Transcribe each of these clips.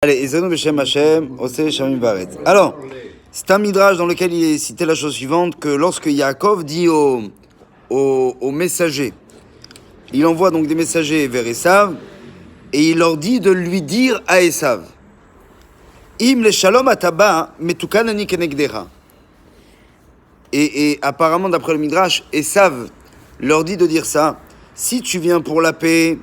Allez, Ezonu Beshem Hashem, Ose Shamim Baret. Alors, c'est un midrash dans lequel il est cité la chose suivante, que lorsque Yaakov dit aux messagers, il envoie donc des messagers vers Esav, et il leur dit de lui dire à Esav, Im le shalom ataba metukan ani kenegdecha. Et apparemment, d'après le midrash, Esav leur dit de dire ça, si tu viens pour la paix,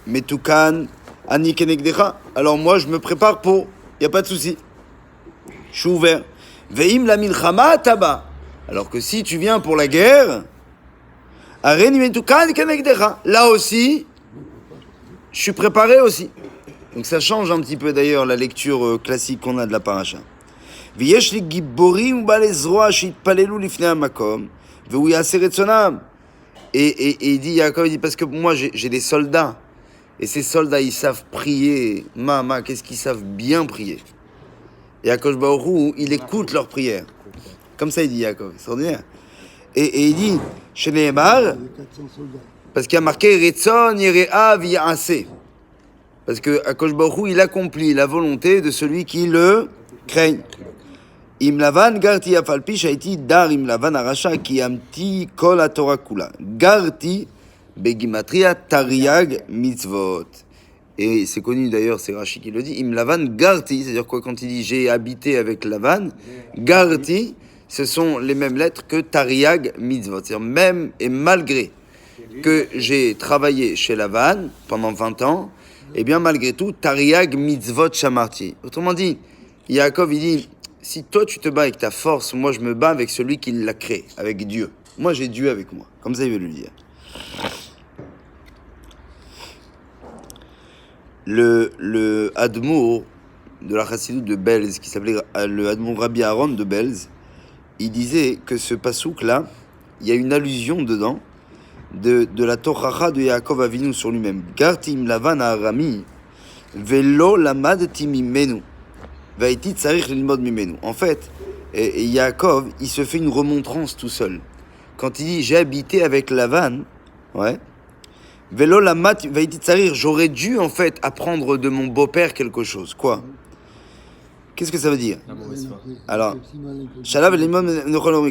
metukan ani kenegdecha, alors moi je me prépare pour, il n'y a pas de souci. Je suis ouvert. Ve'im la milchama taba. Alors que si tu viens pour la guerre, areni metukan kenegdecha. Là aussi, je suis préparé aussi. Donc ça change un petit peu d'ailleurs la lecture classique qu'on a de la paracha. V'yesh li giborim balezroa shitpalelu lifnei hamakom ve'hu ya'aseh retzonam. Et il dit, Yaakov, il dit, parce que moi j'ai des soldats. Et ces soldats, ils savent prier. Qu'est-ce qu'ils savent bien prier. Et Akadosh Baruch Hu, il écoute leurs prières. Comme ça, il dit Yaakov, c'est extraordinaire. Et il dit, chez Nehemar, parce qu'il y a marqué Retzon Yereav Ya'aseh. Parce que Akadosh Baruch Hu, il accomplit la volonté de celui qui le craigne. Im lavan garti afalpi shaiti dar im lavan arasha ki amti kol haTorah kula. Garti Begimatria Tariag Mitzvot. Et c'est connu d'ailleurs, c'est Rashi qui le dit. Im Lavan Garti, c'est-à-dire quoi quand il dit j'ai habité avec Lavan, Garti, ce sont les mêmes lettres que Tariag Mitzvot. C'est-à-dire même et malgré que j'ai travaillé chez Lavan pendant 20 ans, et bien malgré tout, Tariag Mitzvot Shamarti. Autrement dit, Yaakov il dit, si toi tu te bats avec ta force, moi je me bats avec celui qui l'a créé, avec Dieu. Moi j'ai Dieu avec moi. Comme ça il veut le dire. Le Admour de la Chassidoute de Belz, qui s'appelait le Admour Rabbi Aaron de Belz, il disait que ce pasouk-là, il y a une allusion dedans de la Tochacha de Yaakov Avinu sur lui-même. Gartim lavan arami velo lamadti mimenu vaiti tsarich lilmod mimenu. En fait, Yaakov, il se fait une remontrance tout seul. Quand il dit j'ai habité avec Lavan, ouais. Vélo la mat vaiti tsarir, j'aurais dû en fait apprendre de mon beau-père quelque chose. Quoi? Qu'est-ce que ça veut dire? Alors, Shalav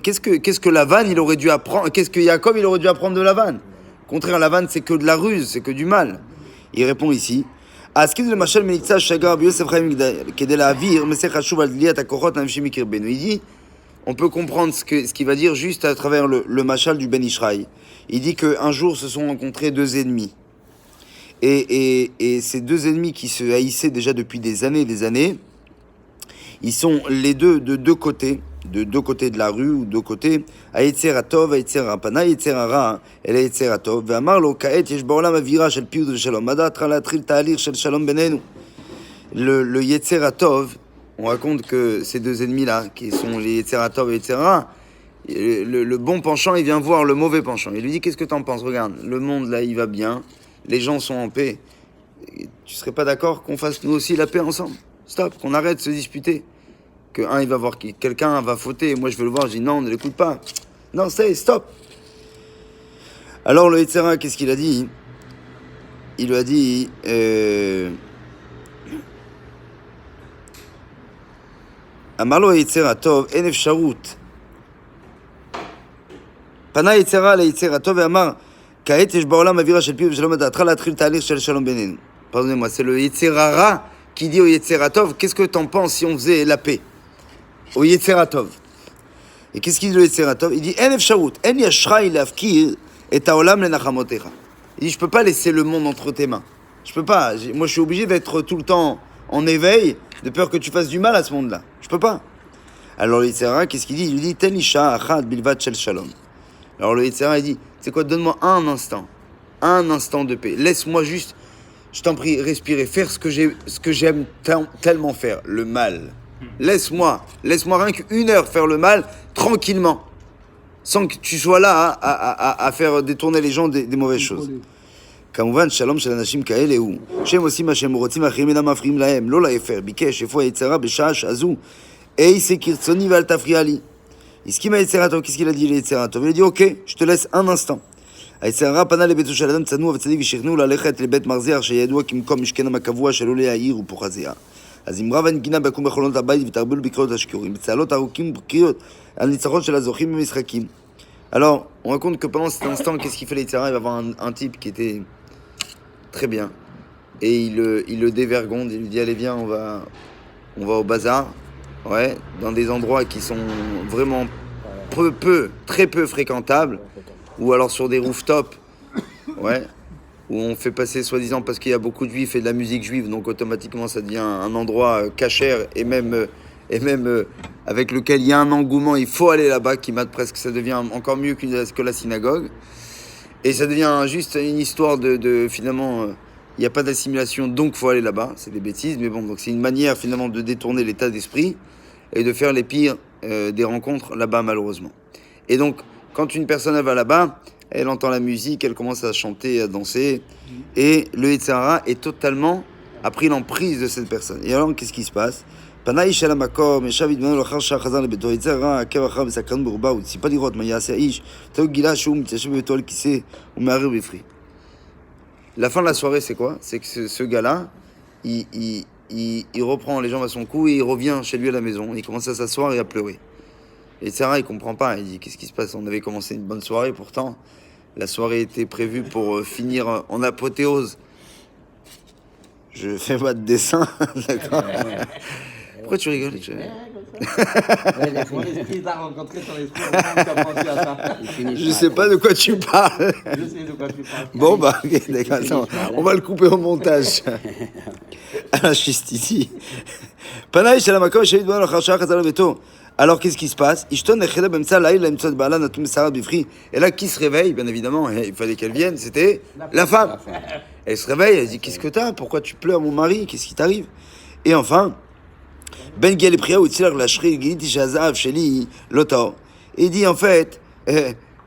qu'est-ce que Lavan il aurait dû apprendre? Qu'est-ce que Yaakov il aurait dû apprendre de Lavan? Au contraire, Lavan c'est que de la ruse, c'est que du mal. Il répond ici. Il dit, on peut comprendre ce qu'il va dire juste à travers le machal du Ben Ishraï. Il dit qu'un jour se sont rencontrés deux ennemis. Et ces deux ennemis qui se haïssaient déjà depuis des années, ils sont les deux de deux côtés de la rue ou deux côtés. Haïtzer Atov, Haïtzer Rapana, Haïtzer Ara, et Haïtzer Atov. Ve'amar lo ka'et yesh ba'olam avira shel piyut v'shalom. Mada tra latril ta'alir shel shalom benenu. Le Yetzer Atov, on raconte que ces deux ennemis-là, qui sont les Yetzer Atov et Yetzer Ara, le bon penchant, il vient voir le mauvais penchant. Il lui dit, qu'est-ce que t'en penses? Regarde, le monde, là, il va bien. Les gens sont en paix. Tu serais pas d'accord qu'on fasse nous aussi la paix ensemble? Stop, qu'on arrête de se disputer. Que il va voir quelqu'un va fauter. Moi, je veux le voir. Je dis, non, ne l'écoute pas. Non, stop. Alors, le Yetzera, qu'est-ce qu'il a dit? Il lui a dit... Amarlo Yetzera Tov, en efsharut. פנה יצרה ליצר הטוב ואמר, כעת יש בעולם אווירה של פיו ושלום דעתך להתחיל תהליך של שלום בינינו. Pardonnez-moi, c'est le יצר הרע qui dit au יצר הטוב, qu'est-ce que t'en penses si on faisait la paix? Au יצר הטוב. Et qu'est-ce qu'il dit le יצר הטוב? Il dit, אין אפשרות, אין ישרי להפקיר את העולם לנחמותיך. Il dit, je peux pas laisser le monde entre tes mains. Je peux pas. Moi, je suis obligé d'être tout le temps en éveil, de peur que tu fasses du mal à ce monde-là. Je peux pas. Alors le יצר הרע, qu'est-ce qu'il dit? Il lui dit, תן לי שעה אחת בלבד של שלום. Alors le Yetzera, il dit, c'est quoi, donne-moi un instant de paix. Laisse-moi juste, je t'en prie, respirer, faire ce que j'aime tellement faire, le mal. Laisse-moi rien qu'une heure faire le mal, tranquillement, sans que tu sois là à faire détourner les gens des mauvaises choses. כמובן, שלום של אנשים כאלה הוא, שהם עושים מה שהם רוצים, אחרים אינם מפריעים להם, לא להפר, ביקש, איפה היצרה בשעה הזו, אי כרצוני ואל תפריע לי. Iski ma Yetzer Hatov, qu'est-ce qu'il a dit le Yetzer Hatov? Il a dit ok, je te laisse un instant. היצר הרע פנה לביתו של אדם צנוע וצדיק ושכנעו ללכת לבית מרזח שידוע כמקום משכנם הקבוע שלא להעיר ופוחזיה. אז אם רב הנגינה בקום בחלונות הבית ותרבו בקריאות השקיעורים, בצהלות ארוכים בקריאות על ניצחון של הזוכים במשחקים. Alors, on raconte que pendant cet instant, qu'est-ce qu'il fait les Tzara? Il va avoir un type qui était très bien. Et il le dévergonde, il lui dit allez viens, on va au bazar. Ouais, dans des endroits qui sont vraiment très peu fréquentables. Ou alors sur des rooftops. Ouais. Où on fait passer soi-disant parce qu'il y a beaucoup de juifs et de la musique juive, donc automatiquement ça devient un endroit cachère et même avec lequel il y a un engouement, il faut aller là-bas, qui mate presque, ça devient encore mieux que la synagogue. Et ça devient juste une histoire de finalement, il n'y a pas d'assimilation, donc il faut aller là-bas, c'est des bêtises, mais bon, donc c'est une manière finalement de détourner l'état d'esprit et de faire les pires des rencontres là-bas malheureusement. Et donc, quand une personne elle va là-bas, elle entend la musique, elle commence à chanter, à danser, et le Yetzirah est totalement a pris l'emprise de cette personne. Et alors, qu'est-ce qui se passe? פנה אל המקום, ישב התבונן לאחר שחזר לביתו, יצא רע, עקב אחריו בסקרנות מרובה, הוא ציפה לראות מה יעשה האיש, תראו גילה שהוא מתיישב בביתו על כיסא ומערער בפרי. La fin de la soirée, c'est quoi? C'est que ce gars-là, il reprend les jambes à son cou et il revient chez lui à la maison. Il commence à s'asseoir et à pleurer. Et Sarah, il comprend pas. Il dit, qu'est-ce qui se passe? On avait commencé une bonne soirée, pourtant. La soirée était prévue pour finir en apothéose. Je fais pas de dessin, d'accord? Pourquoi tu rigoles? Je sais pas de quoi tu parles. Je sais de quoi tu parles. Bon, bah, ok, d'accord. On va le couper au montage. Alors, juste ici. Alors, qu'est-ce qui se passe? Et là, qui se réveille? Bien évidemment, il fallait qu'elle vienne, c'était la femme. Elle se réveille, elle dit, qu'est-ce que t'as? Pourquoi tu pleures, mon mari? Qu'est-ce qui t'arrive? Et enfin, Ben Giel Priya ou Tzilach Lashri Giliti Shazav Sheli Lotor. Il dit en fait,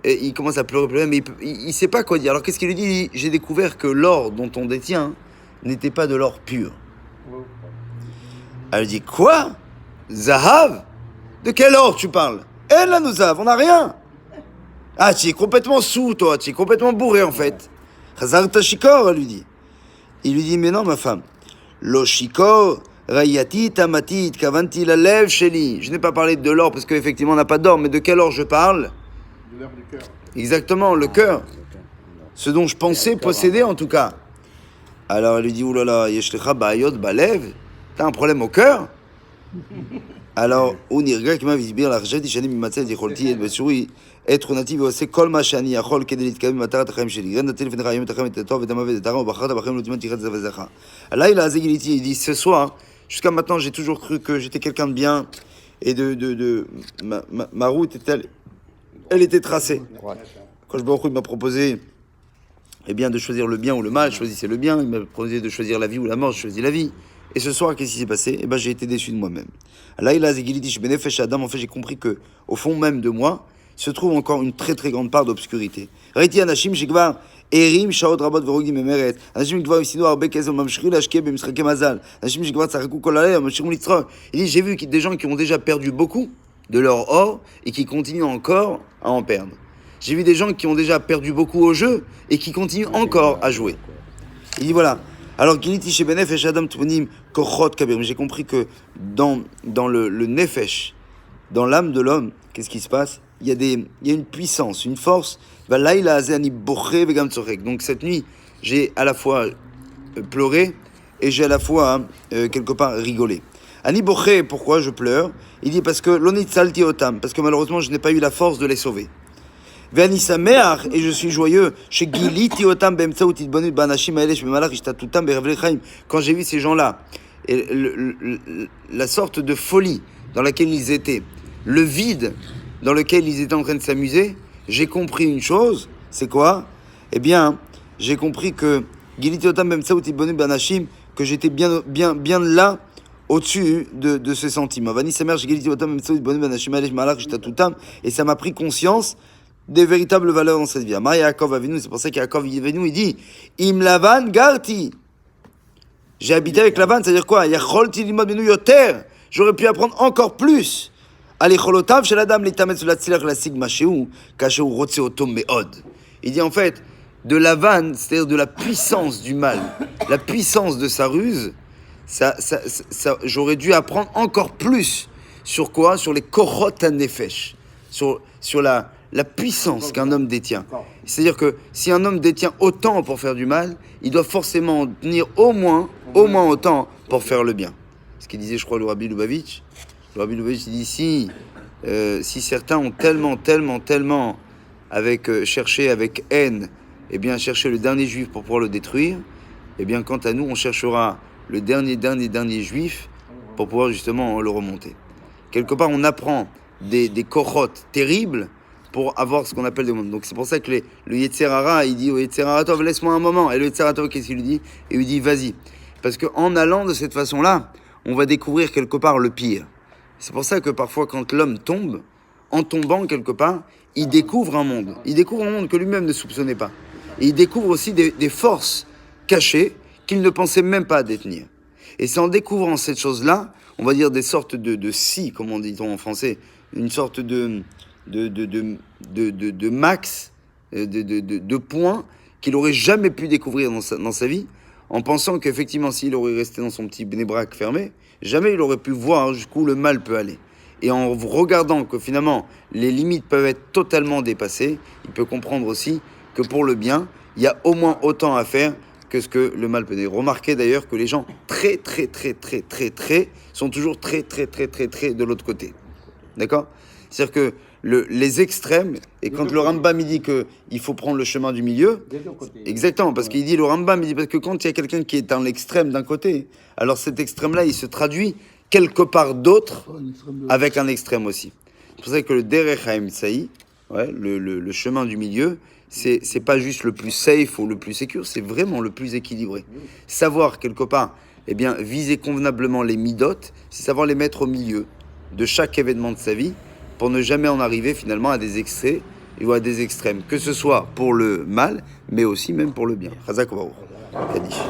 il commence à pleurer, mais il sait pas quoi dire. Alors qu'est-ce qu'il lui dit? Il dit, j'ai découvert que l'or dont on détient n'était pas de l'or pur. Elle dit quoi? Zahav? De quel or tu parles? Elle là nous Zahav, on n'a rien. Ah, tu es complètement sous toi, tu es complètement bourré en fait. Chazar Tashikor, elle lui dit. Il lui dit mais non ma femme. Lo Shikor. Rayati tamatit kavanti la lève sheli. Je n'ai pas parlé de l'or parce qu'effectivement on n'a pas d'or, mais de quel or je parle? De l'or du cœur. Exactement, le cœur. Ce dont je pensais posséder en tout cas. Alors elle lui dit oulala, yeshlecha ba'ayot balev. T'as un problème au cœur? Alors unirga qui m'a visibir la rejette shani mimatzet yicholti et besuri être natif ועושה כל מה שאני יכול כדי להתקדם במטרת החיים שלי. רנדתי לפניך היום את החיים את הטוב ואת המוות ואת הרע ובחרת בחיים לא תימן תראה את זה וזכה. הלילה הזה גיליתי, il dit ce soir, jusqu'à maintenant j'ai toujours cru que j'étais quelqu'un de bien et ma route elle était tracée. Quand je il m'a proposé eh bien de choisir le bien ou le mal, je choisissais le bien, il m'a proposé de choisir la vie ou la mort, je choisis la vie. Et ce soir, qu'est-ce qui s'est passé? Eh ben j'ai été déçu de moi-même. Là, en fait, j'ai compris que au fond même de moi se trouve encore une très très grande part d'obscurité. Raiti anashim shekvar erim shaot rabot verogdim emeret. Anashim shekvar isidu arbe kesel mamshri lashke b'mischakem mazal. Anashim shekvar tzachaku kol halayl mamshrim litzrok. Il dit j'ai vu des gens qui ont déjà perdu beaucoup de leur or et qui continuent encore à en perdre. J'ai vu des gens qui ont déjà perdu beaucoup au jeu et qui continuent encore à jouer. Il dit voilà. Alors, j'ai compris que dans le nefesh, dans l'âme de l'homme, qu'est-ce qui se passe? Il y a une puissance, une force. Donc cette nuit, j'ai à la fois pleuré et j'ai à la fois quelque part rigolé. Ani boché, pourquoi je pleure? Il dit parce que l'onitzalti otam, parce que malheureusement je n'ai pas eu la force de les sauver. Ve'ani sameach, et je suis joyeux. Chez Giliti otam be'emtsaout itbonut ba'anashim ha'eleh shebemalach ishtatutam be'revlei chaim. Quand j'ai vu ces gens-là, et la sorte de folie dans laquelle ils étaient, le vide dans lequel ils étaient en train de s'amuser, j'ai compris une chose. C'est quoi? Eh bien, j'ai compris que Giliti otam be'emtsaout itbonut ba'anashim, que j'étais bien là. Au-dessus de ce sentiment. Et ça m'a pris conscience des véritables valeurs dans cette vie. C'est pour ça qu'Yaakov Avinu il dit Im Lavan Garti. J'ai habité avec Lavan, c'est-à-dire quoi? J'aurais pu apprendre encore plus. Il dit en fait, de Lavan, c'est-à-dire de la puissance du mal, la puissance de sa ruse, j'aurais dû apprendre encore plus sur quoi? Sur les korot nefesh, sur la puissance qu'un homme détient. C'est-à-dire que si un homme détient autant pour faire du mal, il doit forcément tenir au moins autant pour faire le bien. Ce qu'il disait, je crois, le Rabbi Lubavitch. Le Rabbi Lubavitch dit si certains ont tellement cherché avec haine, eh bien cherché le dernier juif pour pouvoir le détruire, eh bien quant à nous, on cherchera le dernier juif pour pouvoir justement le remonter. Quelque part, on apprend des korotes terribles pour avoir ce qu'on appelle des moments. Donc c'est pour ça que le Yetzer Hara, il dit au Yetzer Hara Tov, laisse-moi un moment. Et le Yetzer Hara Tov, qu'est-ce qu'il lui dit? Il lui dit, vas-y. Parce qu'en allant de cette façon-là, on va découvrir quelque part le pire. C'est pour ça que parfois, quand l'homme tombe, en tombant quelque part, il découvre un monde. Il découvre un monde que lui-même ne soupçonnait pas. Et il découvre aussi des forces cachées qu'il ne pensait même pas détenir. Et c'est en découvrant cette chose-là, on va dire des sortes de si, comme on dit en français, une sorte de max, de points qu'il n'aurait jamais pu découvrir dans sa vie, en pensant qu'effectivement, s'il aurait resté dans son petit bénébrac fermé, jamais il aurait pu voir jusqu'où le mal peut aller. Et en regardant que finalement, les limites peuvent être totalement dépassées, il peut comprendre aussi que pour le bien, il y a au moins autant à faire que ce que le mal peut dire. Remarquez d'ailleurs que les gens très, sont toujours très de l'autre côté. D'accord? C'est-à-dire que les extrêmes, et quand le Rambam il dit qu'il faut prendre le chemin du milieu, exactement, parce qu'il dit, le Rambam il dit, parce que quand il y a quelqu'un qui est dans l'extrême d'un côté, alors cet extrême-là, il se traduit quelque part d'autre avec un extrême aussi. C'est pour ça que le Derech HaEmtsaï, le chemin du milieu, c'est pas juste le plus safe ou le plus secure, c'est vraiment le plus équilibré. Savoir quelque part, eh bien, viser convenablement les midot, c'est savoir les mettre au milieu de chaque événement de sa vie pour ne jamais en arriver finalement à des excès ou à des extrêmes, que ce soit pour le mal, mais aussi même pour le bien. Chazak Baruch. Kaddish.